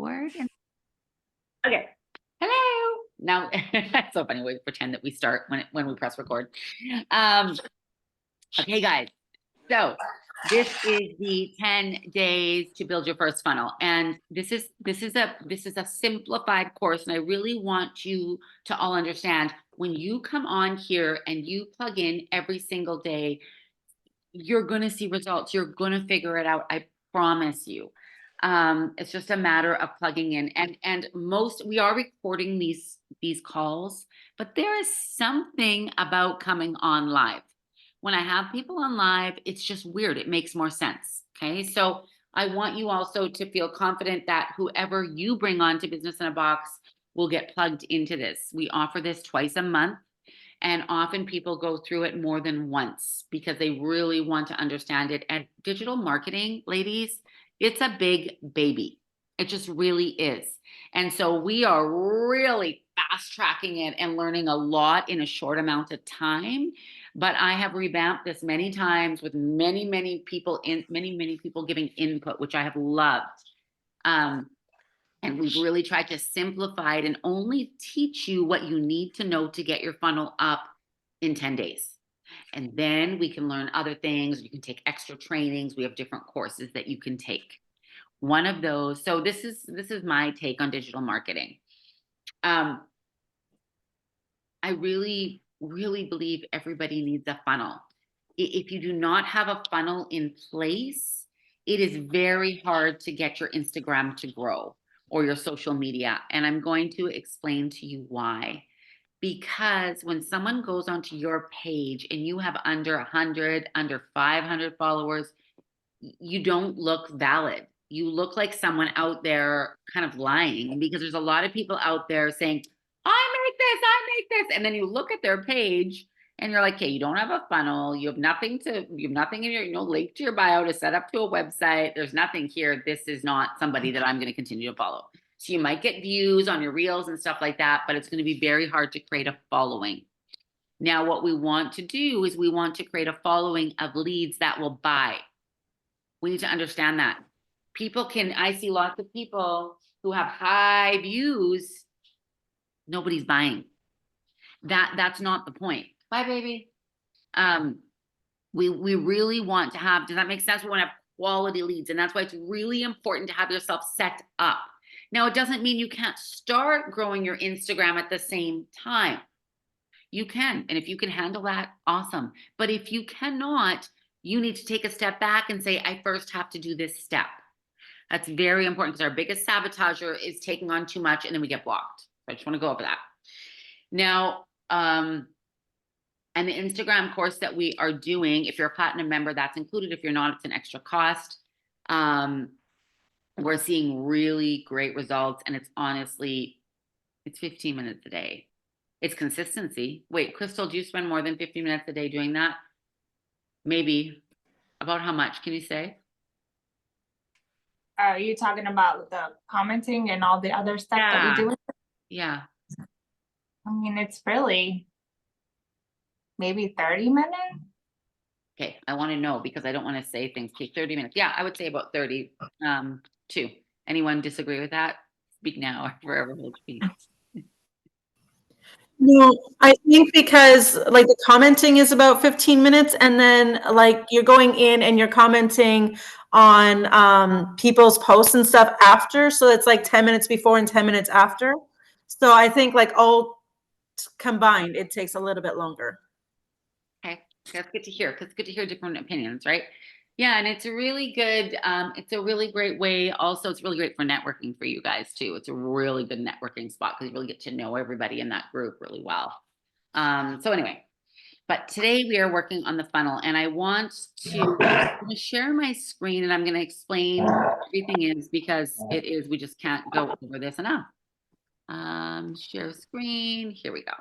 record. Okay. Hello. Now, it's so funny. We pretend that we start when we press record. Okay, guys. So this is the 10 days to build your first funnel. And this is a simplified course. And I really want you to all understand when you come on here and you plug in every single day, you're going to see results. You're going to figure it out. I promise you. It's just a matter of plugging in, and we are recording these calls, but there is something about coming on live. When I have people on live, it's just weird. It makes more sense. Okay. So I want you also to feel confident that whoever you bring on to Business in a Box will get plugged into this. We offer this twice a month. And often people go through it more than once because they really want to understand it. And digital marketing, ladies, it's a big baby. It just really is. And so we are really fast tracking it and learning a lot in a short amount of time. But I have revamped this many times with many people giving input, which I have loved. And we've really tried to simplify it and only teach you what you need to know to get your funnel up in 10 days. And then we can learn other things. You can take extra trainings. We have different courses that you can take. One of those, so this is my take on digital marketing. I really believe everybody needs a funnel. If you do not have a funnel in place, it is very hard to get your Instagram to grow or your social media. And I'm going to explain to you why. Because when someone goes onto your page and you have under 100, under 500 followers, you don't look valid. You look like someone out there kind of lying, because there's a lot of people out there saying, I make this. And then you look at their page and you're like, okay, you don't have a funnel. You have nothing in your, link to your bio to set up to a website. There's nothing here. This is not somebody that I'm going to continue to follow. So you might get views on your reels and stuff like that, but it's going to be very hard to create a following. Now, what we want to do is we want to create a following of leads that will buy. We need to understand that. I see lots of people who have high views. Nobody's buying. That's not the point. Bye, baby. We really want to have, does that make sense? We want to have quality leads. And that's why it's really important to have yourself set up. Now, it doesn't mean you can't start growing your Instagram at the same time. You can. And if you can handle that, awesome. But if you cannot, you need to take a step back and say, I first have to do this step. That's very important, because our biggest sabotager is taking on too much and then we get blocked. I just want to go over that. Now, and the Instagram course that we are doing, if you're a platinum member, that's included. If you're not, it's an extra cost. We're seeing really great results, and it's 15 minutes a day. It's consistency. Wait, Crystal, do you spend more than 15 minutes a day doing that? Maybe. About how much, can you say? Are you talking about the commenting and all the other stuff that we do? Yeah. I mean, it's really maybe 30 minutes. Okay, I want to know, because I don't want to say things. Okay, 30 minutes. Yeah, I would say about 30. Two. Anyone disagree with that? Speak now or forever hold your peace. No, I think because like the commenting is about 15 minutes, and then like you're going in and you're commenting on people's posts and stuff after. So it's like 10 minutes before and 10 minutes after. So I think like all combined, it takes a little bit longer. Okay, that's good to hear, because it's good to hear different opinions, right? Yeah, and it's a really good, it's a really great way. Also, it's really great for networking for you guys too. It's a really good networking spot because you really get to know everybody in that group really well. So anyway, but today we are working on the funnel, and I want to share my screen, and I'm going to explain what everything is, because we just can't go over this enough. Share screen, here we go.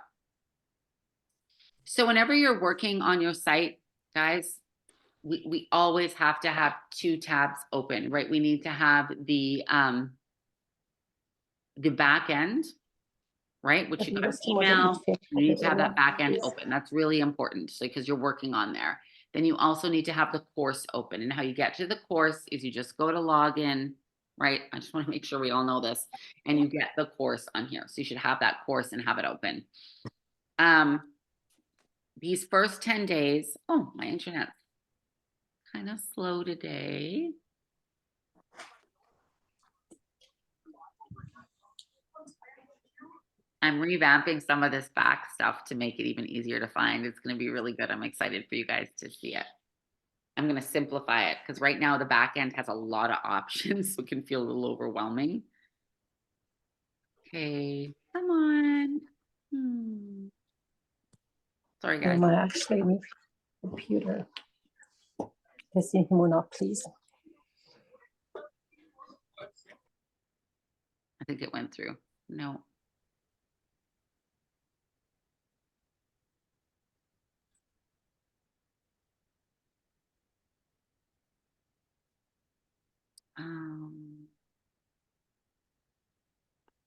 So whenever you're working on your site, guys, we always have to have two tabs open, right? We need to have the back end, right? Which you got email, you need to have that back end open. That's really important, so because you're working on there. Then you also need to have the course open, and how you get to the course is you just go to login, right? I just want to make sure we all know this. And you get the course on here. So you should have that course and have it open. These first 10 days, oh, my internet's kind of slow today. I'm revamping some of this back stuff to make it even easier to find. It's going to be really good. I'm excited for you guys to see it. I'm going to simplify it because right now the back end has a lot of options, so it can feel a little overwhelming. Okay, come on. Sorry, guys. Am I actually in the computer? Can see him or not, please? I think it went through. No.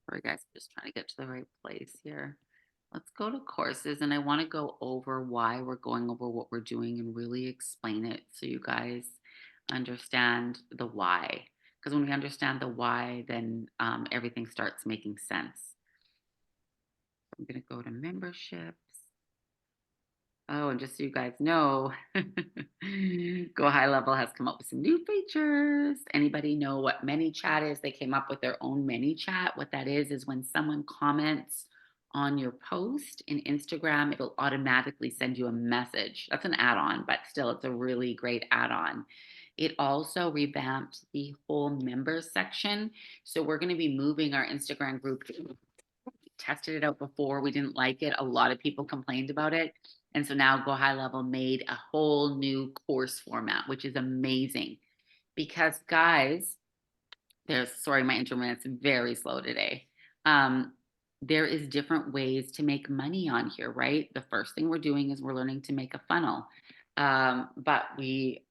Sorry, guys. Just trying to get to the right place here. Let's go to courses, and I want to go over why we're going over what we're doing and really explain it so you guys understand the why. Because when we understand the why, then everything starts making sense. I'm going to go to memberships. Oh, and just so you guys know, Go High Level has come up with some new features. Anybody know what ManyChat is? They came up with their own ManyChat. What that is when someone comments on your post in Instagram, it'll automatically send you a message. That's an add-on, but still, it's a really great add-on. It also revamped the whole members section. So we're going to be moving our Instagram group. Tested it out before. We didn't like it. A lot of people complained about it. And so now Go High Level made a whole new course format, which is amazing. Because guys, sorry, my internet's very slow today. There is different ways to make money on here, right? The first thing we're doing is we're learning to make a funnel. But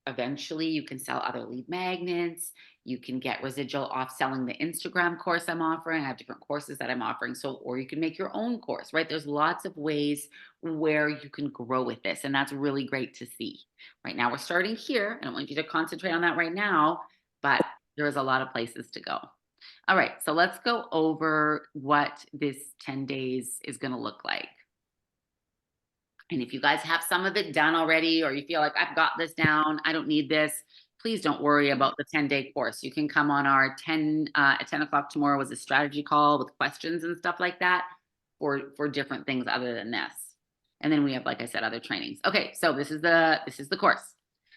eventually you can sell other lead magnets. You can get residual off selling the Instagram course I'm offering. I have different courses that I'm offering. So, or you can make your own course, right? There's lots of ways where you can grow with this. And that's really great to see. Right now we're starting here. I don't want you to concentrate on that right now, but there is a lot of places to go. All right. So let's go over what this 10 days is going to look like. And if you guys have some of it done already, or you feel like I've got this down, I don't need this, please don't worry about the 10-day course. You can come on our at 10 o'clock tomorrow was a strategy call with questions and stuff like that for different things other than this. And then we have, like I said, other trainings. Okay, so this is the course.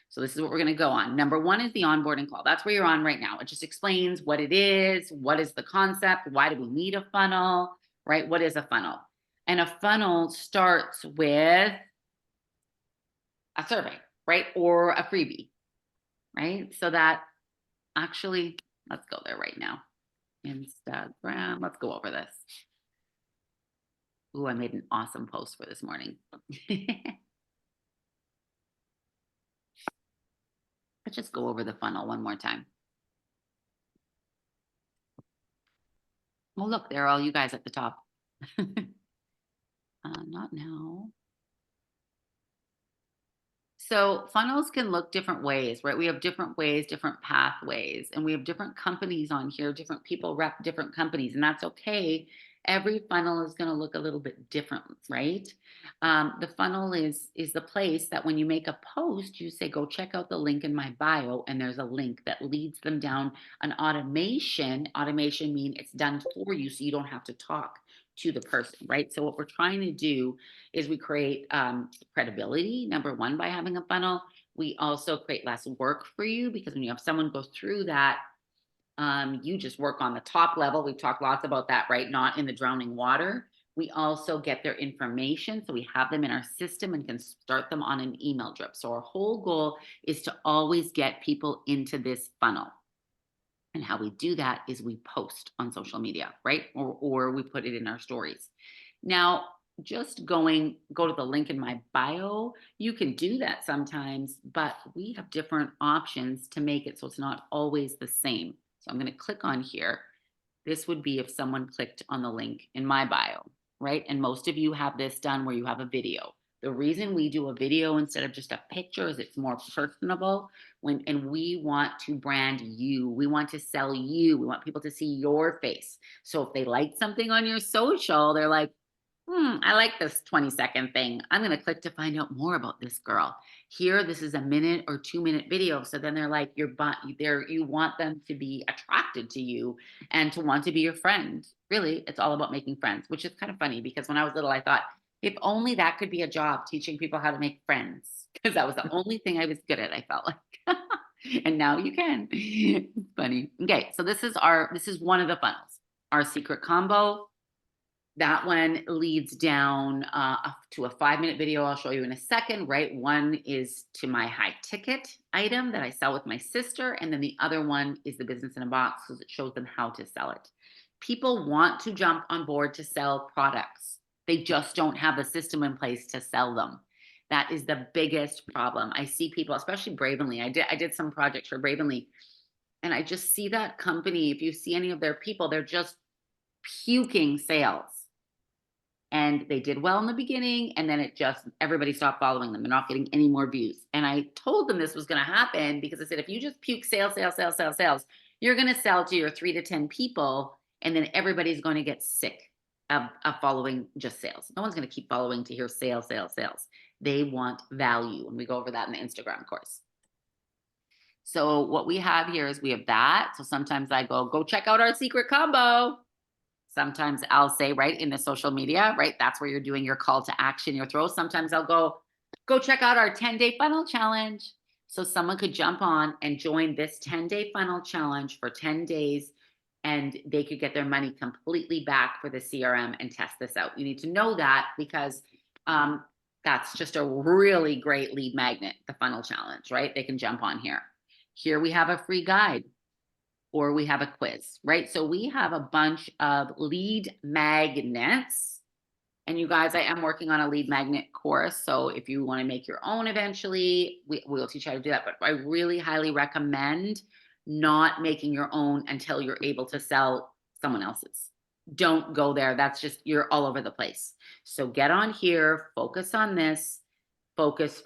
So this is what we're going to go on. Number one is the onboarding call. That's where you're on right now. It just explains what it is, what is the concept, why do we need a funnel, right? What is a funnel? And a funnel starts with a survey, right? Or a freebie, right? So that actually, let's go there right now. Instagram, let's go over this. Ooh, I made an awesome post for this morning. Let's just go over the funnel one more time. Oh, look, there are all you guys at the top. Not now. So funnels can look different ways, right? We have different ways, different pathways, and we have different companies on here. Different people rep different companies, and that's okay. Every funnel is going to look a little bit different, right? The funnel is the place that when you make a post, you say, go check out the link in my bio, and there's a link that leads them down an automation. Automation means it's done for you, so you don't have to talk to the person, right? So what we're trying to do is we create credibility, number one, by having a funnel. We also create less work for you because when you have someone go through that, you just work on the top level. We've talked lots about that, right? Not in the drowning water. We also get their information. So we have them in our system and can start them on an email drip. So our whole goal is to always get people into this funnel. And how we do that is we post on social media, right? Or we put it in our stories. Now, just go to the link in my bio. You can do that sometimes, but we have different options to make it so it's not always the same. So I'm going to click on here. This would be if someone clicked on the link in my bio, right? And most of you have this done where you have a video. The reason we do a video instead of just a picture is it's more personable and we want to brand you. We want to sell you. We want people to see your face. So if they like something on your social, they're like, I like this 20-second thing. I'm going to click to find out more about this girl. Here, this is a 1 or 2 minute video. So then they're like, you want them to be attracted to you and to want to be your friend. Really, it's all about making friends, which is kind of funny because when I was little, I thought, if only that could be a job, teaching people how to make friends, because that was the only thing I was good at, I felt like. And now you can. It's funny. Okay, so this is one of the funnels, our secret combo. That one leads down to a 5-minute video I'll show you in a second, right? One is to my high ticket item that I sell with my sister. And then the other one is the business in a box because it shows them how to sell it. People want to jump on board to sell products. They just don't have a system in place to sell them. That is the biggest problem. I see people, especially Bravenly. I did some projects for Bravenly, and I just see that company. If you see any of their people, they're just puking sales. And they did well in the beginning, and then everybody stopped following them. They're not getting any more views. And I told them this was going to happen because I said, if you just puke sales, you're going to sell to your 3 to 10 people, and then everybody's going to get sick of following just sales. No one's going to keep following to hear sales. They want value. And we go over that in the Instagram course. So what we have here is we have that. So sometimes I go check out our secret combo. Sometimes I'll say, right, in the social media, right, that's where you're doing your call to action, your throw. Sometimes I'll go check out our 10-day funnel challenge. So someone could jump on and join this 10-day funnel challenge for 10 days, and they could get their money completely back for the CRM and test this out. You need to know that because that's just a really great lead magnet, the funnel challenge, right? They can jump on here. Here we have a free guide. Or we have a quiz, right? So we have a bunch of lead magnets. And you guys, I am working on a lead magnet course. So if you want to make your own eventually, we'll teach you how to do that. But I really highly recommend not making your own until you're able to sell someone else's. Don't go there. That's just, you're all over the place. So get on here, focus on this, focus.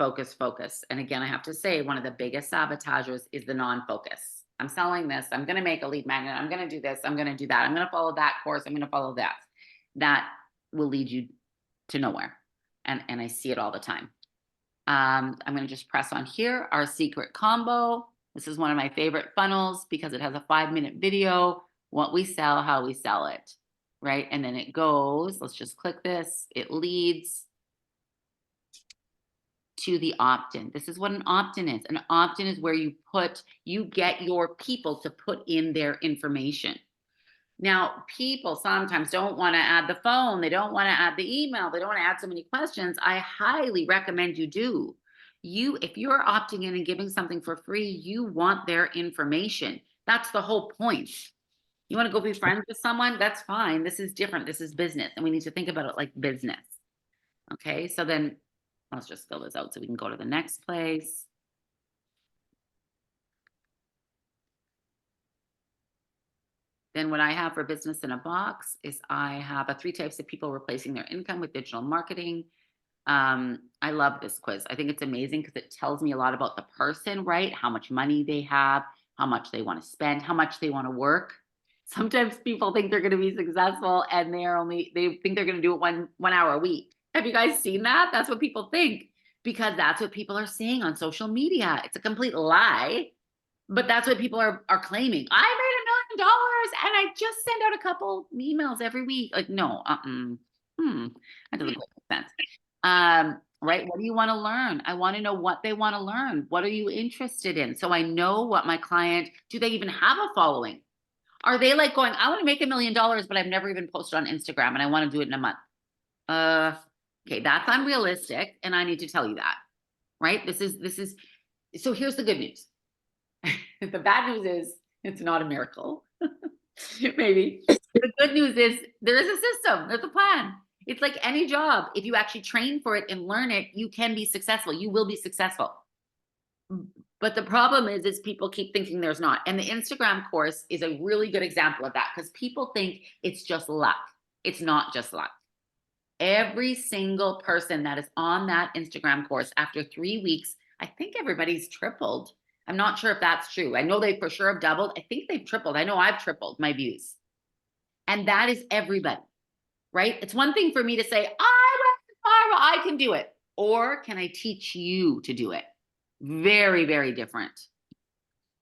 And again, I have to say, one of the biggest sabotagers is the non-focus. I'm selling this. I'm going to make a lead magnet. I'm going to do this. I'm going to do that. I'm going to follow that course. I'm going to follow that. That will lead you to nowhere. And I see it all the time. I'm going to just press on here, our secret combo. This is one of my favorite funnels because it has a 5-minute video, what we sell, how we sell it, right? And then it goes, let's just click this. It leads to the opt-in. This is what an opt-in is. An opt-in is where you get your people to put in their information. Now, people sometimes don't want to add the phone. They don't want to add the email. They don't want to add so many questions. I highly recommend you do. If you're opting in and giving something for free, you want their information. That's the whole point. You want to go be friends with someone? That's fine. This is different. This is business. And we need to think about it like business. Okay, so then let's just fill this out so we can go to the next place. Then what I have for business in a box is I have 3 types of people replacing their income with digital marketing. I love this quiz. I think it's amazing because it tells me a lot about the person, right? How much money they have, how much they want to spend, how much they want to work. Sometimes people think they're going to be successful and they think they're going to do it one hour a week. Have you guys seen that? That's what people think because that's what people are saying on social media. It's a complete lie, but that's what people are claiming. I made $1 million and I just send out a couple emails every week. Like, no, that doesn't make sense. Right? What do you want to learn? I want to know what they want to learn. What are you interested in? So I know what my client, do they even have a following? Are they like going, I want to make $1 million, but I've never even posted on Instagram and I want to do it in a month? Okay, that's unrealistic. And I need to tell you that, right? So here's the good news. The bad news is it's not a miracle. Maybe. The good news is there is a system. There's a plan. It's like any job. If you actually train for it and learn it, you can be successful. You will be successful. But the problem is people keep thinking there's not. And the Instagram course is a really good example of that because people think it's just luck. It's not just luck. Every single person that is on that Instagram course after 3 weeks, I think everybody's tripled. I'm not sure if that's true. I know they for sure have doubled. I think they've tripled. I know I've tripled my views. And that is everybody, right? It's one thing for me to say, I went viral, I can do it. Or can I teach you to do it? Very, very different.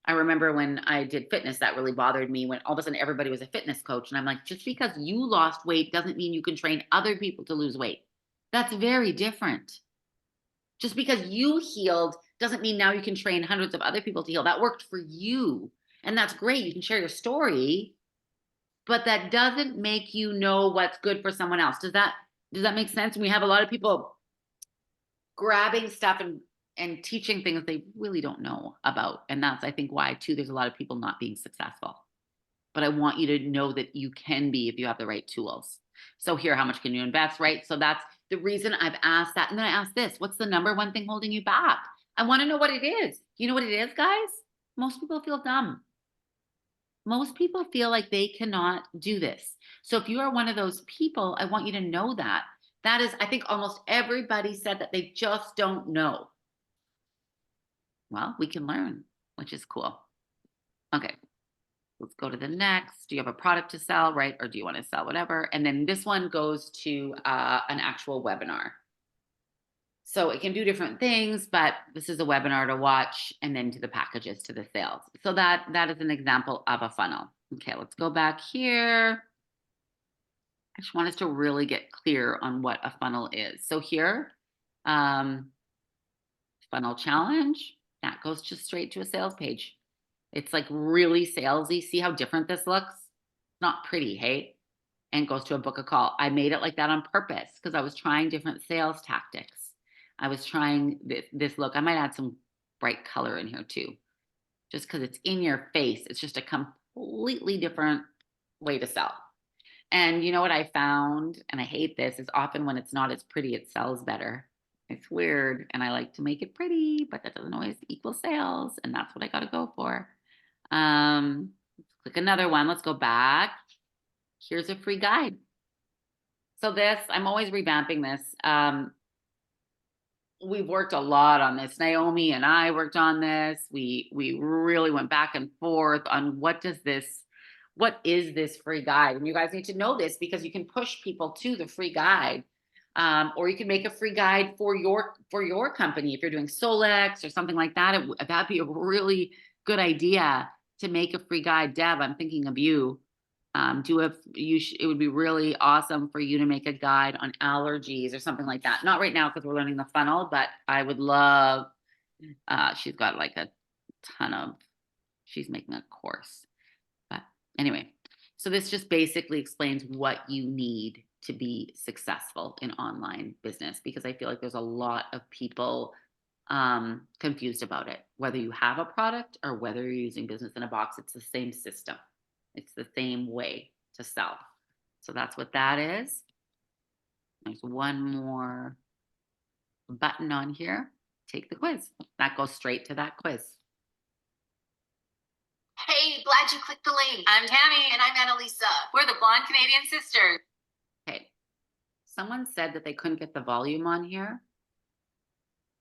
I remember when I did fitness, that really bothered me when all of a sudden everybody was a fitness coach. And I'm like, just because you lost weight doesn't mean you can train other people to lose weight. That's very different. Just because you healed doesn't mean now you can train hundreds of other people to heal. That worked for you. And that's great. You can share your story, but that doesn't make you know what's good for someone else. Does that make sense? We have a lot of people grabbing stuff and teaching things they really don't know about. And that's, I think, why too, there's a lot of people not being successful. But I want you to know that you can be if you have the right tools. So here, how much can you invest, right? So that's the reason I've asked that. And then I asked this, what's the number one thing holding you back? I want to know what it is. You know what it is, guys? Most people feel dumb. Most people feel like they cannot do this. So if you are one of those people, I want you to know that. That is, I think almost everybody said that they just don't know. Well, we can learn, which is cool. Okay, let's go to the next. Do you have a product to sell, right? Or do you want to sell whatever? And then this one goes to an actual webinar. So it can do different things, but this is a webinar to watch, and then to the packages, to the sales. So that is an example of a funnel. Okay, let's go back here. I just want us to really get clear on what a funnel is. So here, funnel challenge, that goes just straight to a sales page. It's like really salesy. See how different this looks? Not pretty, hey? And goes to a book a call. I made it like that on purpose because I was trying different sales tactics. I was trying this look. I might add some bright color in here too, just because it's in your face. It's just a completely different way to sell. And you know what I found, and I hate this, is often when it's not as pretty, it sells better. It's weird, and I like to make it pretty, but that doesn't always equal sales, and that's what I got to go for. Let's click another one. Let's go back. Here's a free guide. So this, I'm always revamping this. We've worked a lot on this. Naomi and I worked on this. We really went back and forth on what is this free guide? And you guys need to know this because you can push people to the free guide. Or you can make a free guide for your company. If you're doing Solex or something like that, that'd be a really good idea to make a free guide. Deb, I'm thinking of you. It would be really awesome for you to make a guide on allergies or something like that. Not right now because we're learning the funnel, but I would love, she's got like a ton of, she's making a course. But anyway, so this just basically explains what you need to be successful in online business, because I feel like there's a lot of people confused about it. Whether you have a product or whether you're using business in a box, it's the same system. It's the same way to sell. So that's what that is. There's one more button on here. Take the quiz. That goes straight to that quiz. Hey, glad you clicked the link. I'm Tammy. And I'm Annalisa. We're the Blonde Canadian Sisters. Okay. Someone said that they couldn't get the volume on here.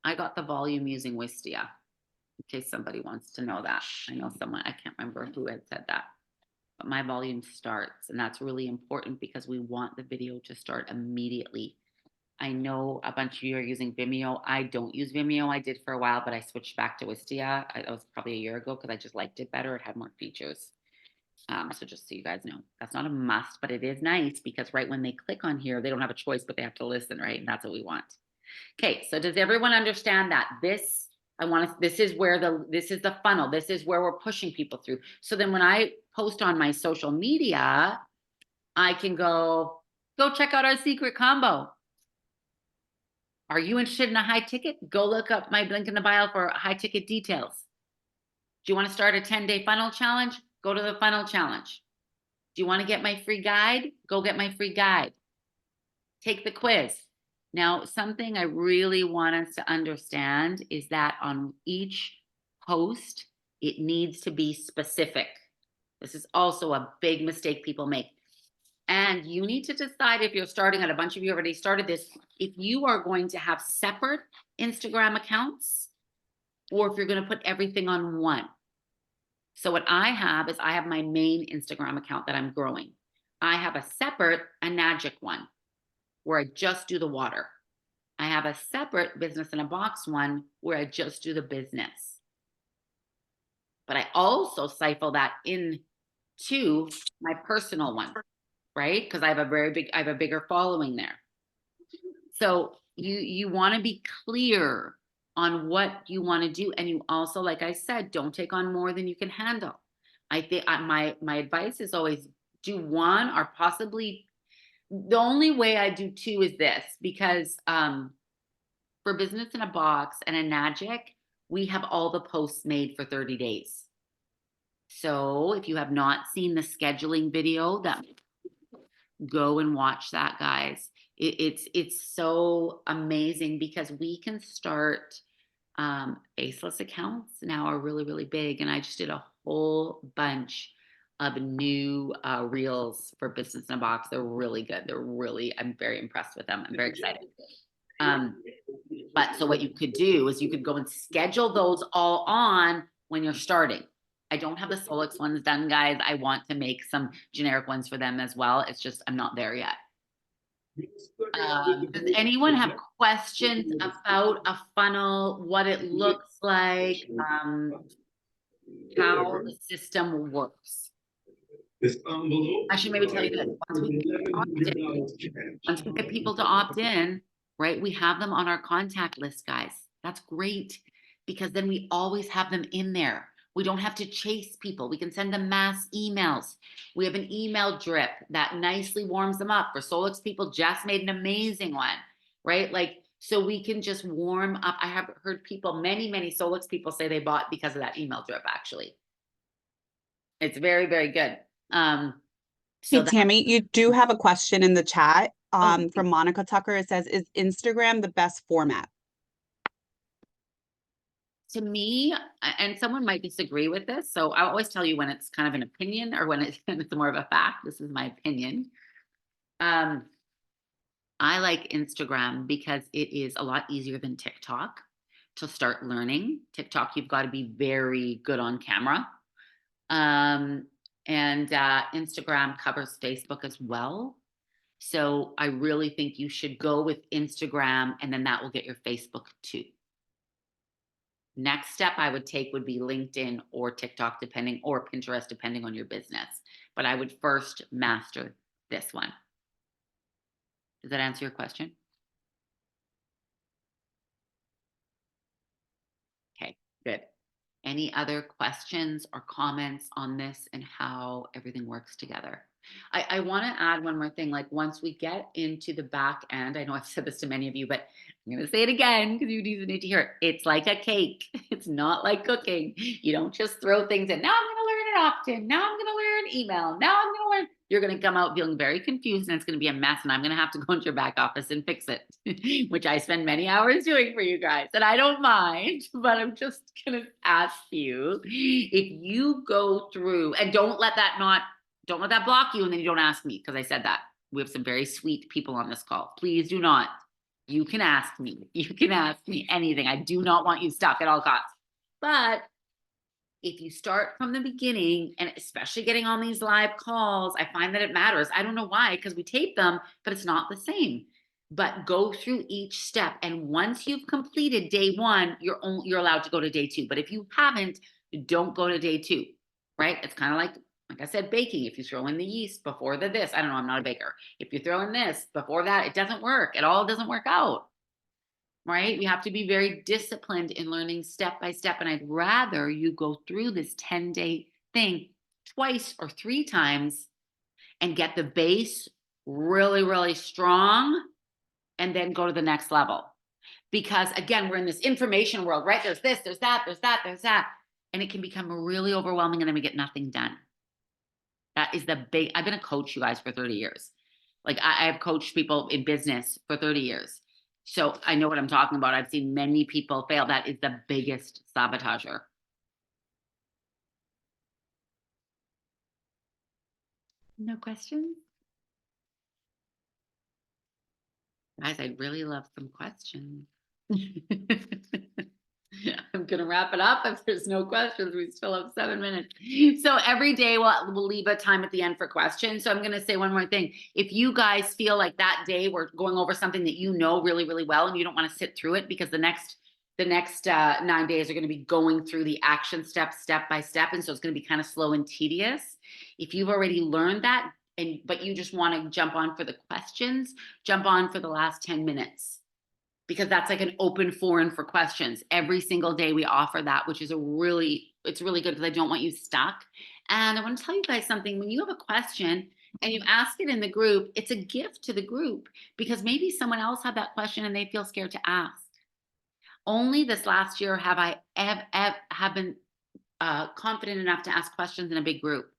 I got the volume using Wistia, in case somebody wants to know that. I know someone, I can't remember who had said that. But my volume starts, and that's really important because we want the video to start immediately. I know a bunch of you are using Vimeo. I don't use Vimeo. I did for a while, but I switched back to Wistia. That was probably a year ago because I just liked it better. It had more features. So just so you guys know, that's not a must, but it is nice because right when they click on here, they don't have a choice, but they have to listen, right? And that's what we want. Okay, so does everyone understand that? This is the funnel. This is where we're pushing people through. So then when I post on my social media, I can go check out our secret combo. Are you interested in a high ticket? Go look up my link in the bio for high ticket details. Do you want to start a 10-day funnel challenge? Go to the funnel challenge. Do you want to get my free guide? Go get my free guide. Take the quiz. Now, something I really want us to understand is that on each post, it needs to be specific. This is also a big mistake people make. And you need to decide if you're starting, and a bunch of you already started this, if you are going to have separate Instagram accounts or if you're going to put everything on one. So what I have is I have my main Instagram account that I'm growing. I have a separate Anagic one where I just do the water. I have a separate Business in a Box one where I just do the business. But I also cycle that into my personal one, right? Because I have a bigger following there. So you want to be clear on what you want to do, and you also, like I said, don't take on more than you can handle. I think my advice is always do one, or possibly the only way I do two is this, because for Business in a Box and Anagic, we have all the posts made for 30 days. So if you have not seen the scheduling video, that go and watch that, guys. It's so amazing because we can start faceless accounts now are really, really big. And I just did a whole bunch of new reels for Business in a Box. They're really good. I'm very impressed with them. I'm very excited. But so what you could do is you could go and schedule those all on when you're starting. I don't have the Solix ones done, guys. I want to make some generic ones for them as well. It's just, I'm not there yet. Does anyone have questions about a funnel, what it looks like, how the system works? I should maybe tell you this. Once we get people to opt in, right, we have them on our contact list, guys. That's great because then we always have them in there. We don't have to chase people. We can send them mass emails. We have an email drip that nicely warms them up. For Solix people, Jess made an amazing one, right? Like, so we can just warm up. I have heard people, many Solix people say they bought because of that email drip, actually. It's very, very good. Hey, Tammy, you do have a question in the chat Oh, from Monica Tucker. It says, is Instagram the best format? to me, and someone might disagree with this, so I always tell you when it's kind of an opinion or when it's more of a fact. This is my opinion. I like Instagram because it is a lot easier than TikTok to start learning. TikTok, you've got to be very good on camera. And Instagram covers Facebook as well. So I really think you should go with Instagram, and then that will get your Facebook too. Next step I would take would be LinkedIn or TikTok, or Pinterest, depending on your business. But I would first master this one. Does that answer your question? Okay, good. Any other questions or comments on this and how everything works together? I want to add one more thing. Like, once we get into the back end, I know I've said this to many of you, but I'm going to say it again because you need to hear it. It's like a cake. It's not like cooking. You don't just throw things in. Now I'm going to learn an opt-in. Now I'm going to learn email. Now I'm going to learn. You're going to come out feeling very confused, and it's going to be a mess, and I'm going to have to go into your back office and fix it, which I spend many hours doing for you guys, and I don't mind, but I'm just going to ask you, if you go through, and don't let that block you, and then you don't ask me, because I said that. We have some very sweet people on this call. Please do not. You can ask me. You can ask me anything. I do not want you stuck at all costs. But if you start from the beginning, and especially getting on these live calls, I find that it matters. I don't know why, because we tape them, but it's not the same. But go through each step, and once you've completed day one, you're allowed to go to day two. But if you haven't, don't go to day two, right? It's kind of like I said, baking. If you throw in the yeast before this, I don't know, I'm not a baker. If you throw in this before that, it doesn't work. It all doesn't work out. Right? We have to be very disciplined in learning step by step. And I'd rather you go through this 10-day thing twice or 3 times and get the base really, really strong, and then go to the next level. Because again, we're in this information world, right? There's this, there's that, there's that, there's that. And it can become really overwhelming, and then we get nothing done. That is I've been a coach, you guys, for 30 years. Like, I have coached people in business for 30 years. So I know what I'm talking about. I've seen many people fail. That is the biggest sabotager. No questions? Guys, I'd really love some questions. I'm gonna wrap it up. If there's no questions, we still have 7 minutes. So every day we'll leave a time at the end for questions. So I'm gonna say one more thing. If you guys feel like that day we're going over something that you know really, really well and you don't want to sit through it, because the next 9 days are going to be going through the action steps step by step, and so it's going to be kind of slow and tedious. If you've already learned that, but you just want to jump on for the questions, jump on for the last 10 minutes, because that's like an open forum for questions. Every single day we offer that, which is it's really good, because I don't want you stuck. And I want to tell you guys something. When you have a question and you ask it in the group, it's a gift to the group, because maybe someone else had that question and they feel scared to ask. Only this last year have I have been confident enough to ask questions in a big group,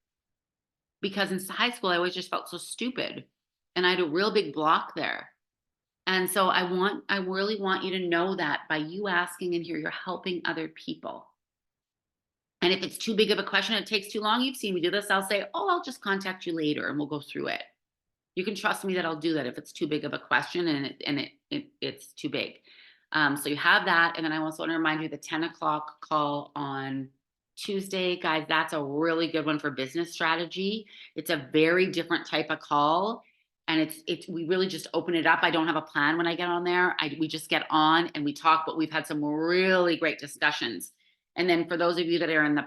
because in high school I always just felt so stupid, and I had a real big block there. And so I really want you to know that by you asking in here, you're helping other people. And if it's too big of a question, it takes too long, you've seen me do this, I'll say, oh, I'll just contact you later and we'll go through it. You can trust me that I'll do that if it's too big of a question and it's too big. So you have that. And then I also want to remind you the 10 o'clock call on Tuesday, guys, that's a really good one for business strategy. It's a very different type of call. And we really just open it up. I don't have a plan when I get on there. We just get on and we talk, but we've had some really great discussions. And then for those of you that are in the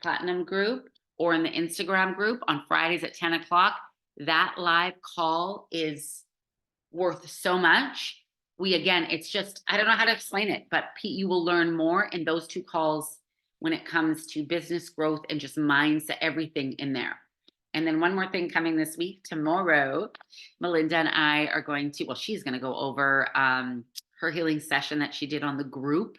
platinum group or in the Instagram group on Fridays at 10 o'clock, that live call is worth so much. It's just, I don't know how to explain it, but Pete, you will learn more in those 2 calls when it comes to business growth and just mindset, everything in there. And then one more thing coming this week, tomorrow, Melinda and I are going to, she's going to go over her healing session that she did on the group.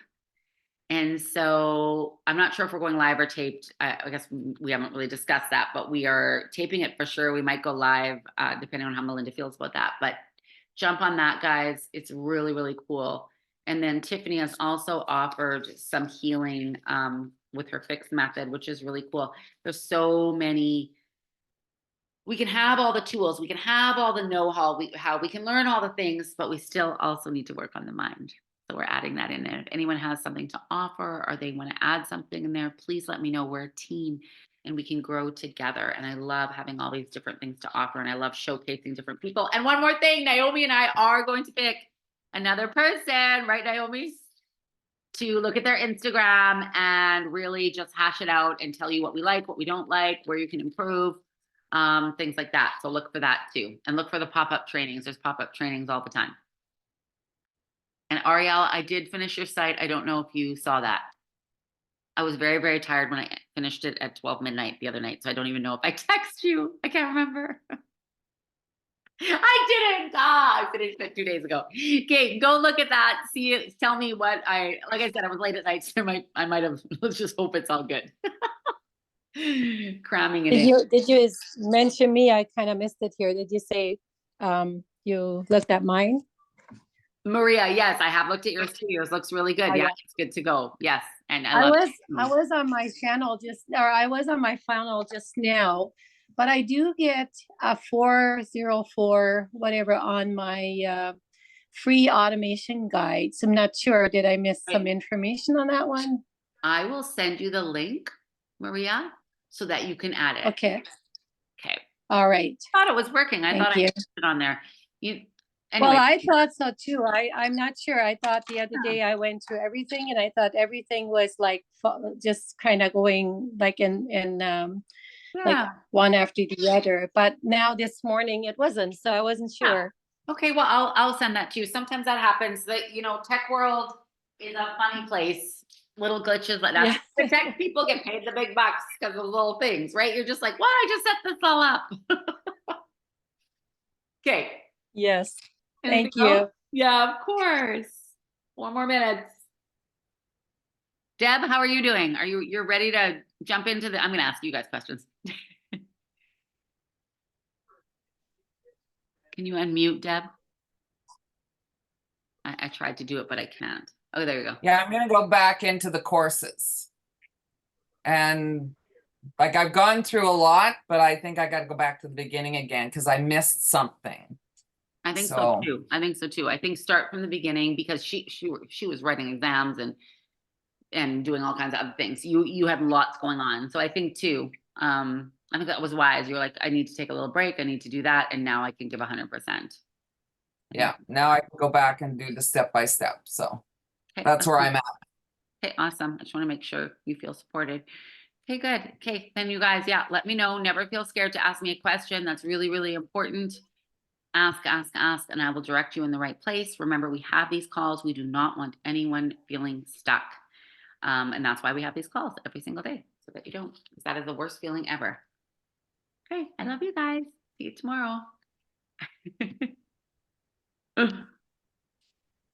And so I'm not sure if we're going live or taped. I guess we haven't really discussed that, but we are taping it for sure. We might go live depending on how Melinda feels about that. But jump on that, guys. It's really, really cool. And then Tiffany has also offered some healing with her fixed method, which is really cool. There's so many. We can have all the tools, we can have all the know-how, how we can learn all the things, but we still also need to work on the mind. So we're adding that in there. If anyone has something to offer or they want to add something in there, please let me know. We're a team and we can grow together. And I love having all these different things to offer. And I love showcasing different people. And one more thing, Naomi and I are going to pick another person, right, Naomi? To look at their Instagram and really just hash it out and tell you what we like, what we don't like, where you can improve. Things like that. So look for that too. And look for the pop-up trainings. There's pop-up trainings all the time. And Ariel, I did finish your site. I don't know if you saw that. I was very, very tired when I finished it at 12 midnight the other night. So I don't even know if I text you. I can't remember. I didn't. I finished it 2 days ago. Okay, go look at that. See it. Tell me what like I said, I was late at night. So I might have, let's just hope it's all good. Cramming it in. Did you mention me? I kind of missed it here. Did you say you looked at mine? Maria, yes, I have looked at yours too. Yours looks really good. Oh, Yeah, yeah. it's good to go. Yes, and I love was on my channel just now, but I do get a 404 whatever on my free automation guide. So I'm not sure. Did I miss some information on that one? I will send you the link, Maria, so that you can add it. Okay. Okay. All right. I thought it was working. I thought I put it on there. Anyway. Well, I thought so too. I'm not sure. I thought the other day I went through everything and I thought everything was like just kind of going like like one after the other. But now this morning it wasn't, so I wasn't sure. Okay, well, I'll send that to you. Sometimes that happens. That tech world is a funny place. Little glitches like that. Yeah. The tech people get paid the big bucks because of little things, right? You're just like, what? I just set this all up. Okay. Yes. Anything Thank you. else? Yeah, of course. 4 more minutes. Deb, how are you doing? You're ready to jump into I'm going to ask you guys questions. Can you unmute, Deb? I tried to do it, but I can't. Oh, there you go. Yeah, I'm going to go back into the courses. And Like I've gone through a lot, but I think I gotta go back to the beginning again because I missed something. I think so So- too. I think so too. I think start from the beginning because she was writing exams and doing all kinds of other things. You had lots going on. So I think too, I think that was wise. You were like, I need to take a little break. I need to do that. And now I can give 100%. Yeah, now I can go back and do the step by step. So Okay, that's where awesome. I'm at. Okay, awesome. I just want to make sure you feel supported. Okay, good. Okay, then you guys, yeah, let me know. Never feel scared to ask me a question. That's really, really important. Ask, and I will direct you in the right place. Remember, we have these calls. We do not want anyone feeling stuck. And that's why we have these calls every single day, so that you don't, because that is the worst feeling ever. Okay, I love you guys. See you tomorrow.